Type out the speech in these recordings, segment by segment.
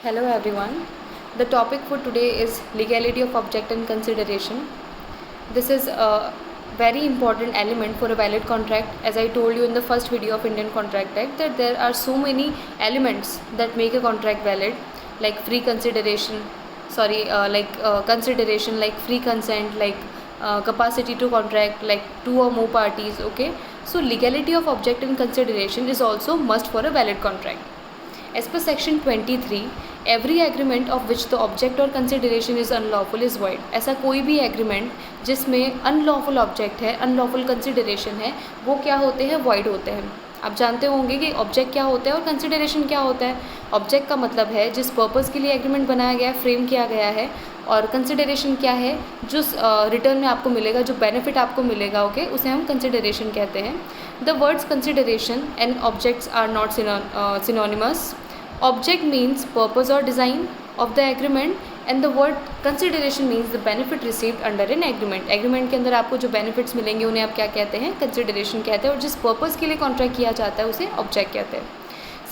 Hello everyone. The topic for today is legality of object and consideration. This is a very important element for a valid contract. As I told you in the first video of Indian Contract Act that there are so many elements that make a contract valid, like free consideration, consideration, like free consent, capacity to contract, like two or more parties. Okay, so legality of object and consideration is also must for a valid contract. As per section 23, every agreement of which the object और consideration is unlawful is void. ऐसा कोई भी agreement जिसमें unlawful object है, unlawful consideration है, वो क्या होते हैं? void होते हैं. आप जानते होंगे कि ऑब्जेक्ट क्या होता है और कंसिडरेशन क्या होता है. ऑब्जेक्ट का मतलब है जिस पर्पज़ के लिए एग्रीमेंट बनाया गया है, फ्रेम किया गया है, और कंसिडरेशन क्या है? जो रिटर्न में आपको मिलेगा, जो बेनिफिट आपको मिलेगा, ओके, उसे हम कंसिडरेशन कहते हैं. The words consideration and objects are not synonymous. Object means purpose or design of the agreement and the word consideration means the benefit received under an agreement. Agreement के अंदर आपको जो benefits मिलेंगे उन्हें आप क्या कहते हैं? Consideration कहते हैं, और जिस purpose के लिए contract किया जाता है उसे object कहते हैं.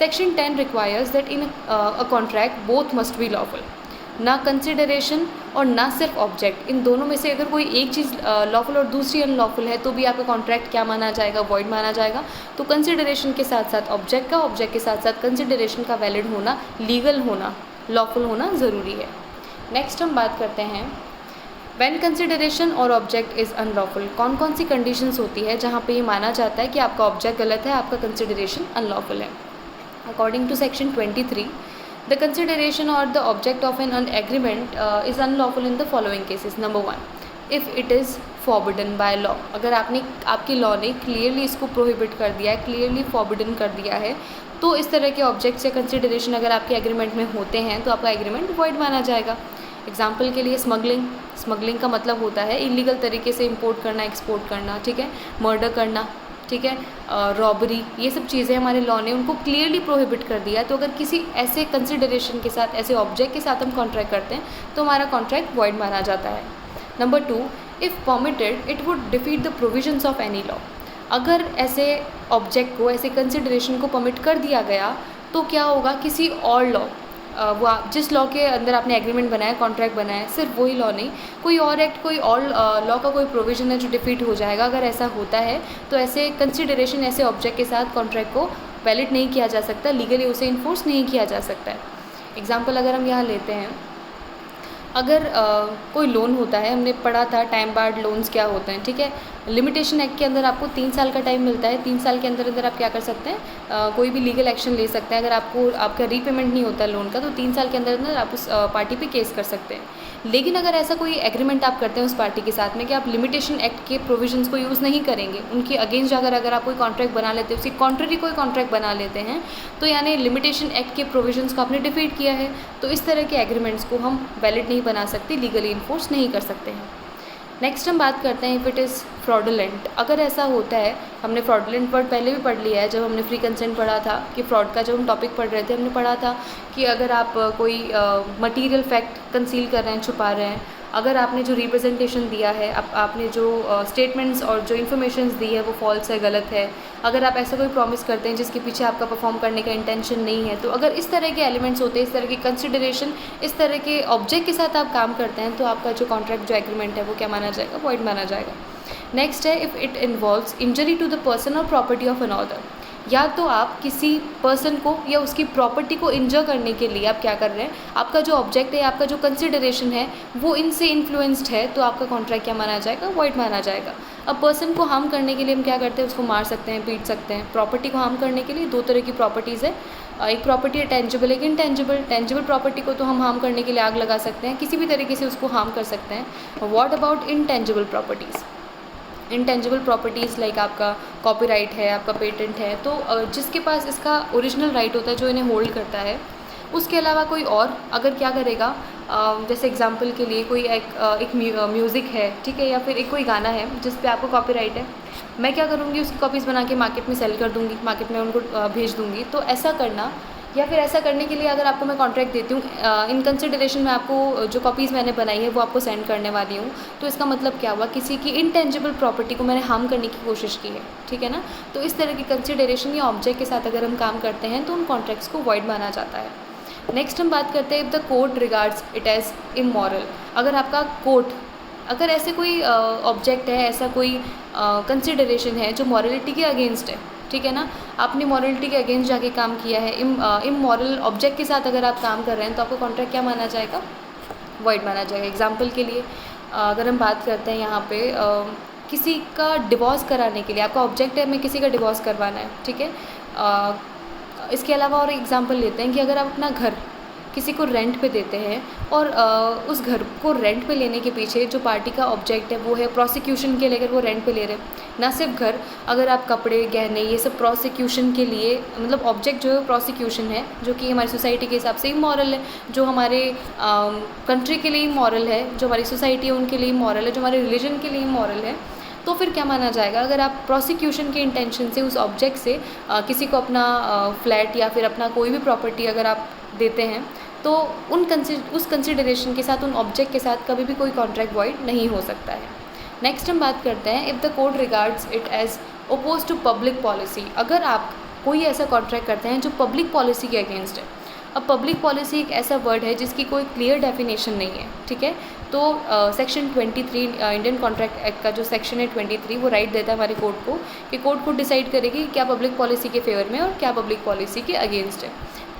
Section 10 requires that in a contract both must be lawful. ना कंसिडरेशन और ना सिर्फ ऑब्जेक्ट, इन दोनों में से अगर कोई एक चीज़ लॉफुल और दूसरी अनलॉफुल है तो भी आपका कॉन्ट्रैक्ट क्या माना जाएगा? वॉइड माना जाएगा. तो कंसिडरेशन के साथ साथ ऑब्जेक्ट का, ऑब्जेक्ट के साथ साथ कंसिडरेशन का वैलिड होना, लीगल होना, लॉफुल होना ज़रूरी है. नेक्स्ट हम बात करते हैं व्हेन कंसिडरेशन और ऑब्जेक्ट इज़ अनलॉफुल. कौन कौन सी कंडीशंस होती है जहाँ पे ये माना जाता है कि आपका ऑब्जेक्ट गलत है, आपका कंसिडरेशन अनलॉफुल है. According to section 23, the consideration or the object of an agreement is unlawful in the following cases. Number 1, if it is forbidden by law. अगर आपकी लॉ ने क्लियरली इसको प्रोहिबिट कर दिया है, क्लियरली फॉरबिडन कर दिया है, तो इस तरह के ऑब्जेक्ट्स या कंसिडरेशन अगर आपके एग्रीमेंट में होते हैं तो आपका एग्रीमेंट वॉइड माना जाएगा. एग्जाम्पल के लिए स्मगलिंग का मतलब होता है इलीगल तरीके से इंपोर्ट करना, एक्सपोर्ट करना, ठीक है, मर्डर करना, ठीक है, रॉबरी, ये सब चीज़ें हमारे लॉ ने उनको क्लियरली प्रोहिबिट कर दिया है. तो अगर किसी ऐसे कंसिडरेशन के साथ, ऐसे ऑब्जेक्ट के साथ हम कॉन्ट्रैक्ट करते हैं तो हमारा कॉन्ट्रैक्ट वॉइड माना जाता है. Number 2, if permitted it would defeat the provisions of any law. अगर ऐसे ऑब्जेक्ट को, ऐसे कंसिडरेशन को परमिट कर दिया गया तो क्या होगा? किसी और लॉ, वो जिस लॉ के अंदर आपने एग्रीमेंट बनाया, कॉन्ट्रैक्ट बनाया, सिर्फ वही लॉ नहीं, कोई और एक्ट, कोई और लॉ का कोई प्रोविजन है जो डिफीट हो जाएगा. अगर ऐसा होता है तो ऐसे कंसिडरेशन, ऐसे ऑब्जेक्ट के साथ कॉन्ट्रैक्ट को वैलिड नहीं किया जा सकता, लीगली उसे इन्फोर्स नहीं किया जा सकता है. एग्जाम्पल अगर हम यहाँ लेते हैं, अगर कोई लोन होता है, हमने पढ़ा था टाइम बार्ड लोन्स क्या होते हैं, ठीक है. लिमिटेशन एक्ट के अंदर आपको 3 साल का टाइम मिलता है. 3 साल के अंदर अंदर आप क्या कर सकते हैं? कोई भी लीगल एक्शन ले सकते हैं. अगर आपका रीपेमेंट नहीं होता लोन का तो 3 साल के अंदर अंदर आप उस पार्टी पे केस कर सकते हैं. लेकिन अगर ऐसा कोई एग्रीमेंट आप करते हैं उस पार्टी के साथ में कि आप लिमिटेशन एक्ट के प्रोविजंस को यूज़ नहीं करेंगे, उनके अगेंस्ट अगर आप कोई कॉन्ट्रैक्ट बना लेते हैं, उसकी कॉन्ट्ररी कोई कॉन्ट्रैक्ट बना लेते हैं, तो यानी लिमिटेशन एक्ट के प्रोविजंस को आपने डिफीट किया है. तो इस तरह के एग्रीमेंट्स को हम वैलिड नहीं बना सकते, लीगली इन्फोर्स नहीं कर सकते हैं. नेक्स्ट हम बात करते हैं इफ़ इट इज़ फ्रॉडुलेंट. अगर ऐसा होता है, हमने फ्रॉडुलेंट वर्ड पहले भी पढ़ लिया है जब हमने फ्री कंसेंट पढ़ा था, कि फ्रॉड का जब हम टॉपिक पढ़ रहे थे हमने पढ़ा था कि अगर आप कोई मटेरियल फैक्ट कंसील कर रहे हैं, छुपा रहे हैं, अगर आपने जो रिप्रेजेंटेशन दिया है, आपने जो स्टेटमेंट्स और जो इन्फॉर्मेशन दी है वो फॉल्स है, गलत है, अगर आप ऐसा कोई प्रॉमिस करते हैं जिसके पीछे आपका परफॉर्म करने का इंटेंशन नहीं है, तो अगर इस तरह के एलिमेंट्स होते हैं, इस तरह की कंसिडरेशन, इस तरह के ऑब्जेक्ट के साथ आप काम करते हैं, तो आपका जो कॉन्ट्रैक्ट, जो एग्रीमेंट है वो क्या माना जाएगा? वॉइड माना जाएगा. नेक्स्ट है if it involves injury to the person और प्रॉपर्टी ऑफ अनदर. या तो आप किसी पर्सन को या उसकी प्रॉपर्टी को इंजर करने के लिए आप क्या कर रहे हैं, आपका जो ऑब्जेक्ट है, आपका जो कंसिडरेशन है वो इनसे इन्फ्लुएंस्ड है, तो आपका कॉन्ट्रैक्ट क्या माना जाएगा? वॉइड माना जाएगा. अब पर्सन को हार्म करने के लिए हम क्या करते हैं? उसको मार सकते हैं, पीट सकते हैं. प्रॉपर्टी को हार्म करने के लिए 2 तरह की प्रॉपर्टीज़ है. एक प्रॉपर्टी है टेंजिबल, एक इनटेंजिबल. टेंजिबल प्रॉपर्टी को तो हम हार्म करने के लिए आग लगा सकते हैं, किसी भी तरीके से उसको हार्म कर सकते हैं. What about intangible properties? Intangible properties like आपका कॉपीराइट है, आपका पेटेंट है, तो जिसके पास इसका ओरिजिनल राइट होता है, जो इन्हें होल्ड करता है, उसके अलावा कोई और अगर क्या करेगा, जैसे एग्जांपल के लिए कोई एक म्यूज़िक है, ठीक है, या फिर एक कोई गाना है जिस पे आपको कॉपीराइट है, मैं क्या करूँगी? उसकी कॉपीज़ बना के मार्केट में सेल कर दूँगी, मार्केट में उनको भेज दूँगी. तो ऐसा करना, या फिर ऐसा करने के लिए अगर आपको मैं कॉन्ट्रैक्ट देती हूँ, इन कंसिडरेशन में आपको जो कॉपीज़ मैंने बनाई है वो आपको सेंड करने वाली हूँ, तो इसका मतलब क्या हुआ? किसी की इनटेंजिबल प्रॉपर्टी को मैंने हार्म करने की कोशिश की है, ठीक है ना. तो इस तरह की कंसिडरेशन या ऑब्जेक्ट के साथ अगर हम काम करते हैं तो उन कॉन्ट्रैक्ट्स को वॉइड माना जाता है. नेक्स्ट हम बात करते हैं if the court regards it as immoral. अगर आपका कोर्ट, अगर ऐसे कोई ऑब्जेक्ट है, ऐसा कोई कंसिडरेशन है जो मॉरलिटी के अगेंस्ट है, ठीक है ना, आपने मॉरलिटी के अगेंस्ट जाके काम किया है, इमोरल ऑब्जेक्ट के साथ अगर आप काम कर रहे हैं तो आपका कॉन्ट्रैक्ट क्या माना जाएगा? वॉइड माना जाएगा। एग्जाम्पल के लिए अगर हम बात करते हैं यहाँ पे किसी का डिवोर्स कराने के लिए, आपका ऑब्जेक्ट है मैं किसी का डिवोर्स करवाना है, ठीक है। इसके अलावा और एग्जांपल लेते हैं कि अगर आप अपना घर किसी को रेंट पे देते हैं और उस घर को रेंट पे लेने के पीछे जो पार्टी का ऑब्जेक्ट है वो है प्रोसिक्यूशन के लिए, अगर वो रेंट पे ले रहे हैं, ना सिर्फ घर, अगर आप कपड़े गहने ये सब प्रोसिक्यूशन के लिए, मतलब ऑब्जेक्ट जो है प्रोसिक्यूशन है, जो कि हमारी सोसाइटी के हिसाब से इमोरल है, जो हमारे कंट्री के लिए इमोरल है, जो हमारी सोसाइटी है उनके लिए इमोरल है, जो हमारे रिलीजन के लिए इमोरल है, तो फिर क्या माना जाएगा? अगर आप प्रोसिक्यूशन के इंटेंशन से उस ऑब्जेक्ट से किसी को अपना फ्लैट या फिर अपना कोई भी प्रॉपर्टी अगर आप देते हैं तो उस कंसिडरेशन के साथ, उन ऑब्जेक्ट के साथ कभी भी कोई कॉन्ट्रैक्ट वॉइड नहीं हो सकता है। नेक्स्ट हम बात करते हैं if the court regards it as oppose to public policy. अगर आप कोई ऐसा कॉन्ट्रैक्ट करते हैं जो पब्लिक पॉलिसी के अगेंस्ट है। अब पब्लिक पॉलिसी एक ऐसा वर्ड है जिसकी कोई क्लियर डेफिनेशन नहीं है, ठीक है। तो सेक्शन 23 इंडियन कॉन्ट्रैक्ट एक्ट का जो सेक्शन है 23 वो राइट देता है हमारे कोर्ट को कि कोर्ट खुद डिसाइड करेगी क्या पब्लिक पॉलिसी के फेवर में और क्या पब्लिक पॉलिसी के अगेंस्ट है।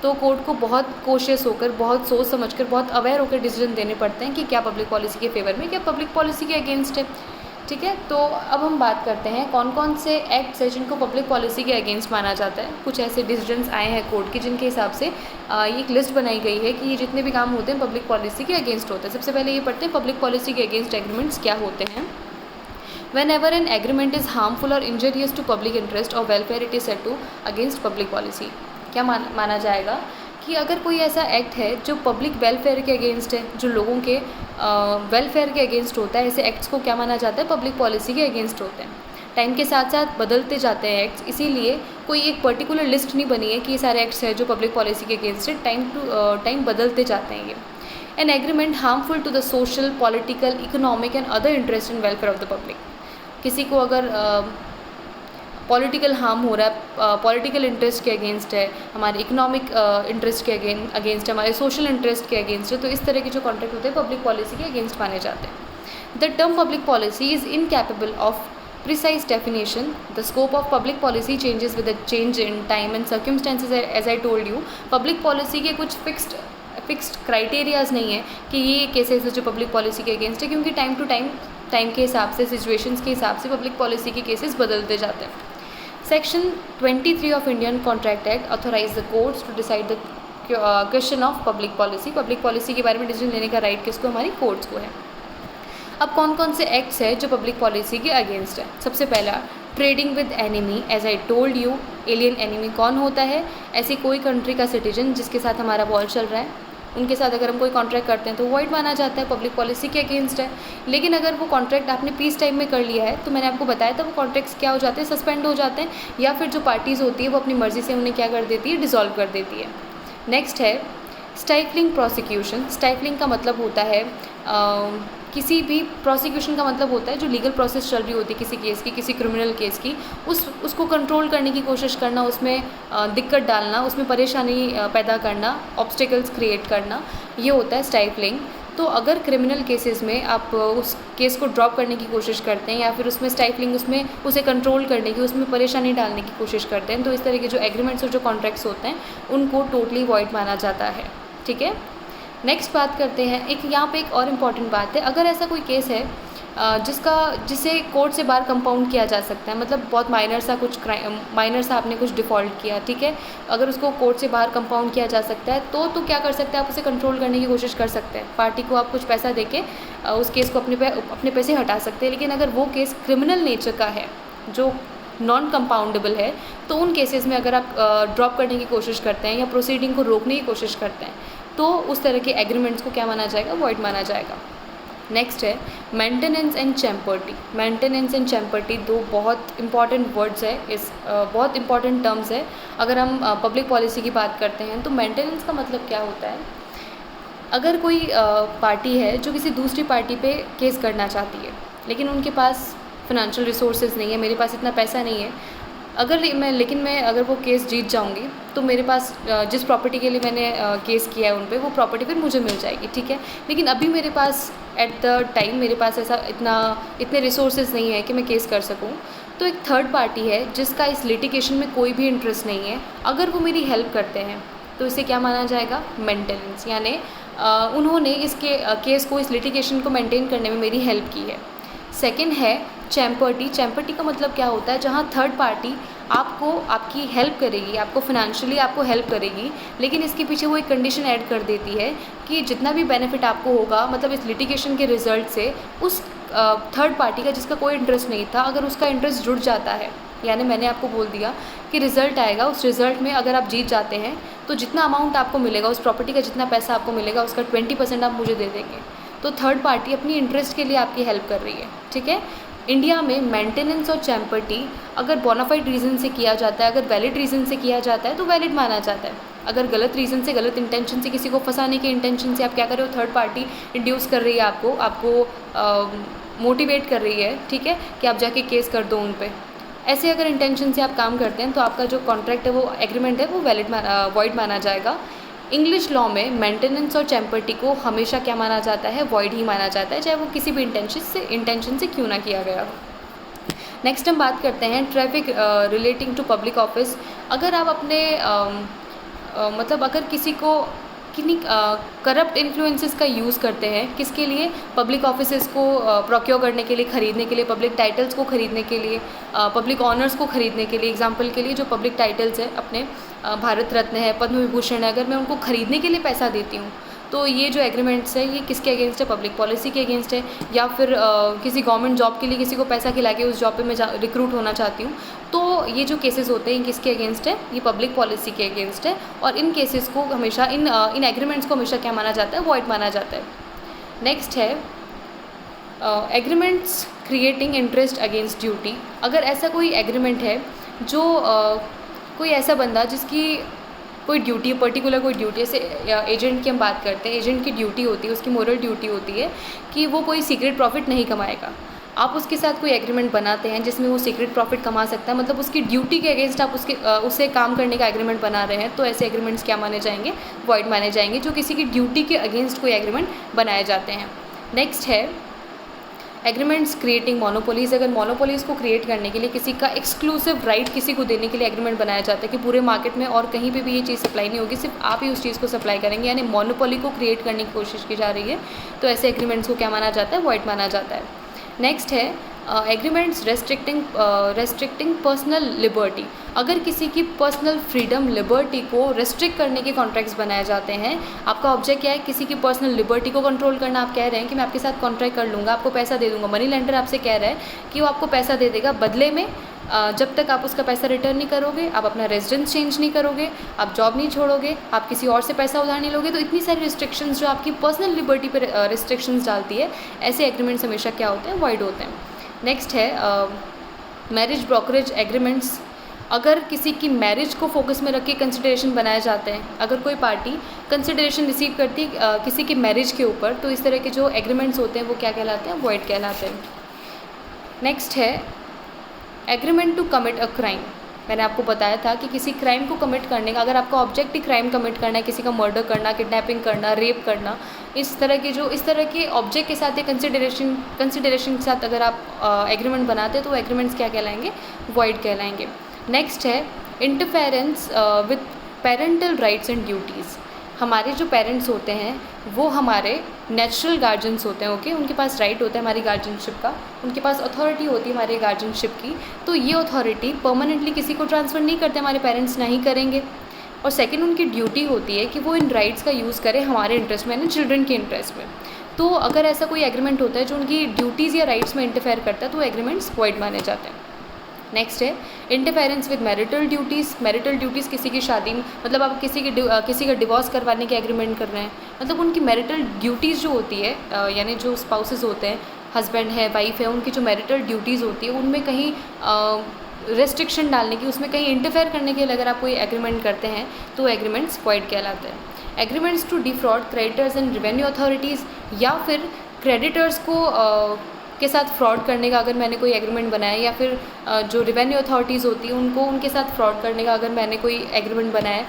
तो कोर्ट को बहुत कोशिश होकर, बहुत सोच समझकर, बहुत अवेयर होकर डिसीजन देने पड़ते हैं कि क्या पब्लिक पॉलिसी के फेवर में, क्या पब्लिक पॉलिसी के अगेंस्ट है, ठीक है। तो अब हम बात करते हैं कौन कौन से एक्ट्स हैं जिनको पब्लिक पॉलिसी के अगेंस्ट माना जाता है। कुछ ऐसे डिसीजंस आए हैं कोर्ट के जिनके हिसाब से ये एक लिस्ट बनाई गई है कि ये जितने भी काम होते हैं पब्लिक पॉलिसी के अगेंस्ट होते हैं। सबसे पहले ये पढ़ते हैं पब्लिक पॉलिसी के अगेंस्ट एग्रीमेंट्स क्या होते हैं। Whenever an agreement is harmful or injurious to public interest or welfare, it is said to against public policy। क्या माना जाएगा कि अगर कोई ऐसा एक्ट है जो पब्लिक वेलफेयर के अगेंस्ट है, जो लोगों के वेलफेयर के अगेंस्ट होता है, ऐसे एक्ट्स को क्या माना जाता है? पब्लिक पॉलिसी के अगेंस्ट होते हैं। टाइम के साथ साथ बदलते जाते हैं एक्ट्स, इसीलिए कोई एक पर्टिकुलर लिस्ट नहीं बनी है कि ये सारे एक्ट्स हैं जो पब्लिक पॉलिसी के अगेंस्ट है। टाइम टू टाइम बदलते जाते हैं ये। An agreement harmful to the social, political, economic and other interest and welfare of the public. किसी को अगर पॉलिटिकल हार्म हो रहा है, पॉलिटिकल इंटरेस्ट के अगेंस्ट है, हमारे इकोनॉमिक इंटरेस्ट के अगेंस्ट है, हमारे सोशल इंटरेस्ट के अगेंस्ट है, तो इस तरह के जो कॉन्ट्रैक्ट होते हैं पब्लिक पॉलिसी के अगेंस्ट माने जाते हैं। The term public policy is incapable of precise definition. The scope of public policy changes with a change in time and circumstances, as I told you. Public policy के कुछ fixed criterias नहीं है कि ये cases है जो public policy के against है, क्योंकि टाइम टू टाइम के हिसाब से, सिचुएशंस के हिसाब से पब्लिक पॉलिसी के केसेस बदलते जाते हैं। Section 23 of Indian contract act authorize the courts to decide the question of public policy. Public policy के बारे में डिसीजन लेने का राइट किसको? हमारी कोर्ट्स को है। अब कौन कौन से एक्ट्स है जो पब्लिक पॉलिसी के अगेंस्ट है? सबसे पहला trading with enemy. As I told you, alien enemy कौन होता है? ऐसी कोई कंट्री का सिटीजन जिसके साथ हमारा वॉर चल रहा है, उनके साथ अगर हम कोई कॉन्ट्रैक्ट करते हैं तो वॉइड माना जाता है, पब्लिक पॉलिसी के अगेंस्ट है। लेकिन अगर वो कॉन्ट्रैक्ट आपने पीस टाइम में कर लिया है तो मैंने आपको बताया था वो कॉन्ट्रैक्ट्स क्या हो जाते हैं? सस्पेंड हो जाते हैं, या फिर जो पार्टीज़ होती है वो अपनी मर्ज़ी से उन्हें क्या कर देती है? डिसॉल्व कर देती है। नेक्स्ट है स्टाइफलिंग प्रोसिक्यूशन। स्टाइफलिंग का मतलब होता है किसी भी प्रोसिक्यूशन का मतलब होता है जो लीगल प्रोसेस चल रही होती है किसी केस की, किसी क्रिमिनल केस की, उसको कंट्रोल करने की कोशिश करना, उसमें दिक्कत डालना, उसमें परेशानी पैदा करना, ऑब्स्टिकल्स क्रिएट करना, ये होता है स्टाइफलिंग। तो अगर क्रिमिनल केसेस में आप उस केस को ड्रॉप करने की कोशिश करते हैं या फिर उसमें स्टाइफलिंग, उसमें उसे कंट्रोल करने की, उसमें परेशानी डालने की कोशिश करते हैं, तो इस तरह के जो एग्रीमेंट्स और जो कॉन्ट्रैक्ट्स होते हैं उनको टोटली वॉइड माना जाता है, ठीक है। नेक्स्ट बात करते हैं, एक यहाँ पे एक और इम्पॉर्टेंट बात है, अगर ऐसा कोई केस है जिसे कोर्ट से बाहर कंपाउंड किया जा सकता है, मतलब बहुत माइनर सा आपने कुछ डिफ़ॉल्ट किया, ठीक है, अगर उसको कोर्ट से बाहर कंपाउंड किया जा सकता है तो क्या कर सकते हैं आप? उसे कंट्रोल करने की कोशिश कर सकते हैं। पार्टी को आप कुछ पैसा देके उस केस को अपने पैसे हटा सकते हैं। लेकिन अगर वो केस क्रिमिनल नेचर का है जो नॉन कंपाउंडेबल है, तो उन केसेस में अगर आप ड्रॉप करने की कोशिश करते हैं या प्रोसीडिंग को रोकने की कोशिश करते हैं तो उस तरह के एग्रीमेंट्स को क्या माना जाएगा? वॉइड माना जाएगा। नेक्स्ट है maintenance and champerty. Maintenance and champerty दो बहुत इंपॉर्टेंट वर्ड्स है, बहुत इंपॉर्टेंट टर्म्स है। अगर हम पब्लिक पॉलिसी की बात करते हैं तो मेंटेनेंस का मतलब क्या होता है? अगर कोई पार्टी है जो किसी दूसरी पार्टी पे केस करना चाहती है लेकिन उनके पास फाइनेंशियल रिसोर्सेज नहीं है, मेरे पास इतना पैसा नहीं है, लेकिन मैं अगर वो केस जीत जाऊंगी तो मेरे पास जिस प्रॉपर्टी के लिए मैंने केस किया है उन पे वो प्रॉपर्टी फिर मुझे मिल जाएगी, ठीक है। लेकिन अभी मेरे पास एट द टाइम मेरे पास ऐसा इतने रिसोर्सेज नहीं है कि मैं केस कर सकूं। तो एक थर्ड पार्टी है जिसका इस लिटिगेशन में कोई भी इंटरेस्ट नहीं है, अगर वो मेरी हेल्प करते हैं तो इसे क्या माना जाएगा, मेंटेनेंस, यानी उन्होंने इसके केस को, इस लिटिगेशन को मेंटेन करने में मेरी हेल्प की है। सेकंड है चैम्पर्टी। चैम्पर्टी का मतलब क्या होता है, जहाँ थर्ड पार्टी आपकी हेल्प करेगी, आपको फाइनेंशियली आपको हेल्प करेगी, लेकिन इसके पीछे वो एक कंडीशन ऐड कर देती है कि जितना भी बेनिफिट आपको होगा, मतलब इस लिटिगेशन के रिजल्ट से, उस थर्ड पार्टी का जिसका कोई इंटरेस्ट नहीं था, अगर उसका इंटरेस्ट जुड़ जाता है, यानी मैंने आपको बोल दिया कि रिज़ल्ट आएगा, उस रिज़ल्ट में अगर आप जीत जाते हैं तो जितना अमाउंट आपको मिलेगा, उस प्रॉपर्टी का जितना पैसा आपको मिलेगा उसका 20% आप मुझे दे देंगे। तो थर्ड पार्टी अपनी इंटरेस्ट के लिए आपकी हेल्प कर रही है, ठीक है। इंडिया में मेंटेनेंस और चैम्पर्टी अगर बोनाफाइड रीज़न से किया जाता है, अगर वैलिड रीज़न से किया जाता है तो वैलिड माना जाता है। अगर गलत रीज़न से, गलत इंटेंशन से, किसी को फंसाने के इंटेंशन से आप क्या कर रहे हो, थर्ड पार्टी इंड्यूस कर रही है आपको मोटिवेट कर रही है, ठीक है, कि आप जाके केस कर दो उन पे। ऐसे अगर इंटेंशन से आप काम करते हैं तो आपका जो कॉन्ट्रैक्ट है, वो एग्रीमेंट है, वो वॉइड माना जाएगा। इंग्लिश लॉ में मेंटेनेंस और चैम्पर्टी को हमेशा क्या माना जाता है, वॉइड ही माना जाता है, चाहे वो किसी भी इंटेंशन से क्यों ना किया गया हो। नेक्स्ट हम बात करते हैं traffic relating to public office. अगर आप अपने मतलब अगर किसी को किन्हीं करप्ट इन्फ्लुएंसेस का यूज़ करते हैं, किसके लिए, पब्लिक ऑफिसेस को प्रोक्योर करने के लिए, ख़रीदने के लिए, पब्लिक टाइटल्स को ख़रीदने के लिए, पब्लिक ऑनर्स को ख़रीदने के लिए। एग्जांपल के लिए जो पब्लिक टाइटल्स है अपने, भारत रत्न है, पद्म विभूषण है, अगर मैं उनको ख़रीदने के लिए पैसा देती हूँ तो ये जो एग्रीमेंट्स है ये किसके अगेंस्ट है, पब्लिक पॉलिसी के अगेंस्ट है। या फिर किसी गवर्नमेंट जॉब के लिए किसी को पैसा खिला के उस जॉब पे मैं रिक्रूट होना चाहती हूँ, तो ये जो केसेस होते हैं किसके अगेंस्ट है, ये पब्लिक पॉलिसी के अगेंस्ट है। और इन केसेस को हमेशा, इन एग्रीमेंट्स को हमेशा क्या माना जाता है, वॉइड माना जाता है। नेक्स्ट है agreements creating interest against duty. अगर ऐसा कोई एग्रीमेंट है जो कोई ऐसा बंदा जिसकी कोई ड्यूटी, पर्टिकुलर कोई ड्यूटी, जैसे एजेंट की हम बात करते हैं, एजेंट की ड्यूटी होती है, उसकी मोरल ड्यूटी होती है कि वो कोई सीक्रेट प्रॉफिट नहीं कमाएगा। आप उसके साथ कोई एग्रीमेंट बनाते हैं जिसमें वो सीक्रेट प्रॉफिट कमा सकता है, मतलब उसकी ड्यूटी के अगेंस्ट आप उससे काम करने का एग्रीमेंट बना रहे हैं, तो ऐसे एग्रीमेंट्स क्या माने जाएंगे, वॉइड माने जाएंगे, जो किसी की ड्यूटी के अगेंस्ट कोई एग्रीमेंट बनाए जाते हैं। नेक्स्ट है एग्रीमेंट्स क्रिएटिंग मोनोपोलीज। अगर मोनोपोलीज को क्रिएट करने के लिए, किसी का एक्सक्लूसिव राइट किसी को देने के लिए एग्रीमेंट बनाया जाता है कि पूरे मार्केट में और कहीं पे भी ये चीज़ सप्लाई नहीं होगी, सिर्फ आप ही उस चीज़ को सप्लाई करेंगे, यानी मोनोपोली को क्रिएट करने की कोशिश की जा रही है, तो ऐसे एग्रीमेंट्स को क्या माना जाता है, वॉइड माना जाता है। नेक्स्ट है एग्रीमेंट्स रेस्ट्रिक्टिंग पर्सनल लिबर्टी। अगर किसी की पर्सनल फ्रीडम, लिबर्टी को रेस्ट्रिक्ट करने के कॉन्ट्रैक्ट्स बनाए जाते हैं, आपका ऑब्जेक्ट क्या है, किसी की पर्सनल लिबर्टी को कंट्रोल करना। आप कह रहे हैं कि मैं आपके साथ कॉन्ट्रैक्ट कर लूँगा, आपको पैसा दे दूँगा, मनी लेंडर आपसे कह रहा है कि वो आपको पैसा दे देगा, बदले में जब तक आप उसका पैसा रिटर्न नहीं करोगे, आप अपना रेजिडेंस चेंज नहीं करोगे, आप जॉब नहीं छोड़ोगे, आप किसी और से पैसा उधार नहीं लोगे, तो इतनी सारी रिस्ट्रिक्शंस जो आपकी पर्सनल लिबर्टी पर रिस्ट्रिक्शंस डालती है, ऐसे एग्रीमेंट्स हमेशा क्या होते हैं, वॉइड होते हैं। नेक्स्ट है मैरिज ब्रोकरेज एग्रीमेंट्स। अगर किसी की मैरिज को फोकस में रख के कंसिडरेशन बनाए जाते हैं, अगर कोई पार्टी कंसिडरेशन रिसीव करती है किसी की मैरिज के ऊपर, तो इस तरह के जो एग्रीमेंट्स होते हैं वो क्या कहलाते हैं, वॉइड कहलाते हैं। नेक्स्ट है agreement to commit a crime. मैंने आपको बताया था कि किसी क्राइम को कमिट करने का, अगर आपका ऑब्जेक्ट ही क्राइम कमिट करना है, किसी का मर्डर करना, किडनैपिंग करना, रेप करना, इस तरह के ऑब्जेक्ट के साथ या कंसिडरेशन के साथ अगर आप एग्रीमेंट बनाते हैं तो वो एग्रीमेंट्स क्या कहलाएंगे, वॉइड कहलाएंगे। नेक्स्ट है interference with parental rights and duties. हमारे जो पेरेंट्स होते हैं वो हमारे नेचुरल गार्जियंस होते हैं, ओके, उनके पास राइट होता है हमारी गार्जियनशिप का, उनके पास अथॉरिटी होती है हमारी गार्जियनशिप की, तो ये अथॉरिटी परमानेंटली किसी को ट्रांसफ़र नहीं करते, हमारे पेरेंट्स नहीं करेंगे। और सेकंड, उनकी ड्यूटी होती है कि वो इन राइट्स का यूज़ करें हमारे इंटरेस्ट में, यानी चिल्ड्रन के इंटरेस्ट में। तो अगर ऐसा कोई एग्रीमेंट होता है जो उनकी ड्यूटीज़ या राइट्स में इंटरफेयर करता है तो एग्रीमेंट्स वॉइड माने जाते हैं। नेक्स्ट है interference with marital duties. Marital duties किसी की शादी, मतलब आप किसी का डिवोर्स करवाने के एग्रीमेंट कर रहे हैं, मतलब उनकी मैरिटल ड्यूटीज़ जो होती है, यानी जो स्पाउसेस होते हैं, हस्बैंड है, वाइफ है, उनकी जो मैरिटल ड्यूटीज़ होती है उनमें कहीं रेस्ट्रिक्शन डालने की, उसमें कहीं इंटरफेयर करने के लिए अगर आप कोई एग्रीमेंट करते हैं तो एग्रीमेंट्स वॉइड कहलाते हैं। Agreements to defraud creditors and revenue authorities, या फिर क्रेडिटर्स को के साथ फ्रॉड करने का अगर मैंने कोई एग्रीमेंट बनाया, या फिर जो रेवेन्यू अथॉरिटीज़ होती हैं उनके साथ फ्रॉड करने का अगर मैंने कोई एग्रीमेंट बनाया है,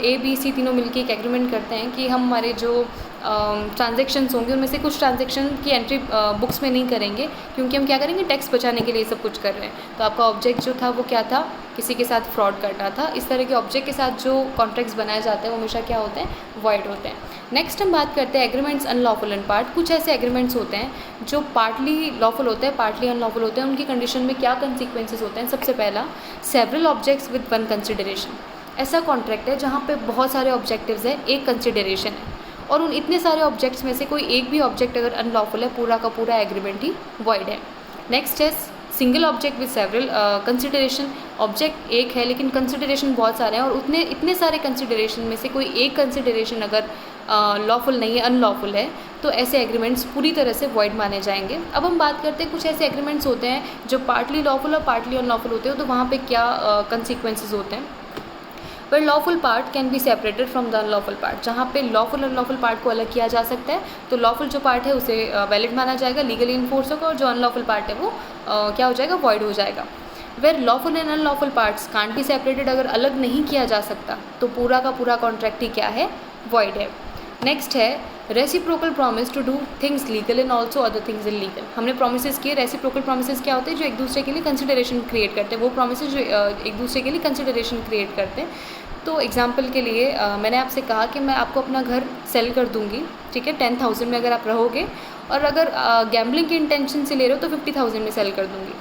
ए बी सी तीनों मिलके एक एग्रीमेंट करते हैं कि हम हमारे जो ट्रांजेक्शन्स होंगे उनमें से कुछ ट्रांजेक्शन की एंट्री बुक्स में नहीं करेंगे, क्योंकि हम क्या करेंगे, टैक्स बचाने के लिए सब कुछ कर रहे हैं। तो आपका ऑब्जेक्ट जो था वो क्या था, किसी के साथ फ्रॉड करना था। इस तरह के ऑब्जेक्ट के साथ जो कॉन्ट्रैक्ट्स बनाए जाते हैं वो हमेशा क्या होते हैं, वॉइड होते हैं। नेक्स्ट हम बात करते हैं एग्रीमेंट्स अनलॉफुल इन पार्ट। कुछ ऐसे एग्रीमेंट्स होते हैं जो पार्टली लॉफुल होते हैं, पार्टली अनलॉफुल होते हैं। उनकी कंडीशन में क्या कंसिक्वेंसेस होते हैं। सबसे पहला, several objects with one consideration. ऐसा कॉन्ट्रैक्ट है जहाँ पे बहुत सारे ऑब्जेक्टिव्स हैं, एक कंसिडरेशन है, और उन इतने सारे ऑब्जेक्ट्स में से कोई एक भी ऑब्जेक्ट अगर अनलॉफुल है, पूरा का पूरा एग्रीमेंट ही वॉइड है। नेक्स्ट है single object with several consideration. Object एक है लेकिन कंसिडरेशन बहुत सारे हैं, और इतने सारे कंसिडरेशन में से कोई एक कंसिडरेशन अगर लॉफुल नहीं है, अनलॉफुल है, तो ऐसे एग्रीमेंट्स पूरी तरह से वॉइड माने जाएंगे। अब हम बात करते हैं कुछ ऐसे एग्रीमेंट्स होते हैं जो पार्टली लॉफुल और पार्टली अनलॉफुल होते हैं, तो वहाँ पे क्या कंसिक्वेंसेस होते हैं। पर lawful part can be separated from the unlawful part. जहाँ पे लॉफुल अनलॉफुल पार्ट को अलग किया जा सकता है, तो लॉफुल जो पार्ट है उसे वैलिड माना जाएगा, लीगली इन्फोर्स होगा, और जो अनलॉफुल पार्ट है वो क्या हो जाएगा, वॉइड हो जाएगा। Where lawful and unlawful parts can't be separated, अगर अलग नहीं किया जा सकता तो पूरा का पूरा कॉन्ट्रैक्ट ही क्या है, वॉइड है। नेक्स्ट है reciprocal promise to do things legal and also other things illegal. हमने प्रोमिस किए। रेसिप्रोकल प्रोमिस क्या होते हैं, जो एक दूसरे के लिए कंसिडरेशन क्रिएट करते हैं, वो प्रोमिस जो एक दूसरे के लिए कंसिडरेशन क्रिएट करते हैं। तो एग्जाम्पल के लिए मैंने आपसे कहा कि मैं आपको अपना घर सेल कर दूंगी, ठीक है, 10,000 में अगर आप रहोगे, और अगर गैम्बलिंग के इंटेंशन से ले रहे हो तो 50,000 में सेल कर दूंगी।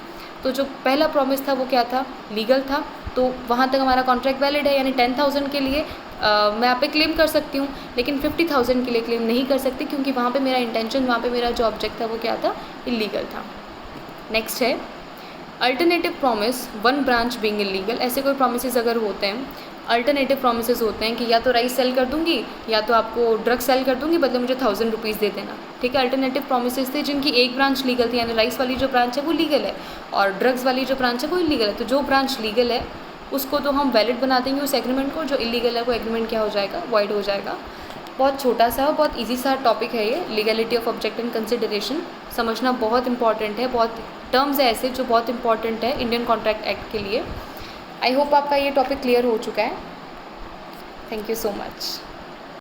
तो जो पहला प्रॉमिस था वो क्या था, लीगल था, तो वहाँ तक हमारा कॉन्ट्रैक्ट वैलिड है। यानी 10,000 के लिए मैं आप पे क्लेम कर सकती हूँ, लेकिन 50,000 के लिए क्लेम नहीं कर सकती, क्योंकि वहाँ पे मेरा इंटेंशन, वहाँ पे मेरा जो ऑब्जेक्ट था वो क्या था, इलीगल था। नेक्स्ट है alternative promise, one branch being illegal. ऐसे कोई प्रॉमिसेस अगर होते हैं, अल्टरनेटिव प्रॉमिसेस होते हैं कि या तो राइस सेल कर दूंगी, या तो आपको ड्रग सेल कर दूंगी, बदले मुझे 1000 रुपीज़ दे देना, ठीक है। अल्टरनेटिव प्रॉमिसेस थे जिनकी एक ब्रांच लीगल थी, यानी राइस वाली जो ब्रांच है वो लीगल है, और ड्रग्स वाली जो ब्रांच है वो इलीगल है। तो जो ब्रांच लीगल है उसको तो हम वैलिड बना देंगे उस एग्रीमेंट को, जो इलीगल है वो एग्रीमेंट क्या हो जाएगा, वॉइड हो जाएगा। बहुत छोटा सा, बहुत ईजी सा टॉपिक है ये, legality of object and consideration. समझना बहुत इंपॉर्टेंट है, बहुत टर्म्स है ऐसे जो बहुत इंपॉर्टेंट है इंडियन कॉन्ट्रैक्ट एक्ट के लिए। आई होप आपका ये टॉपिक क्लियर हो चुका है। Thank you so much.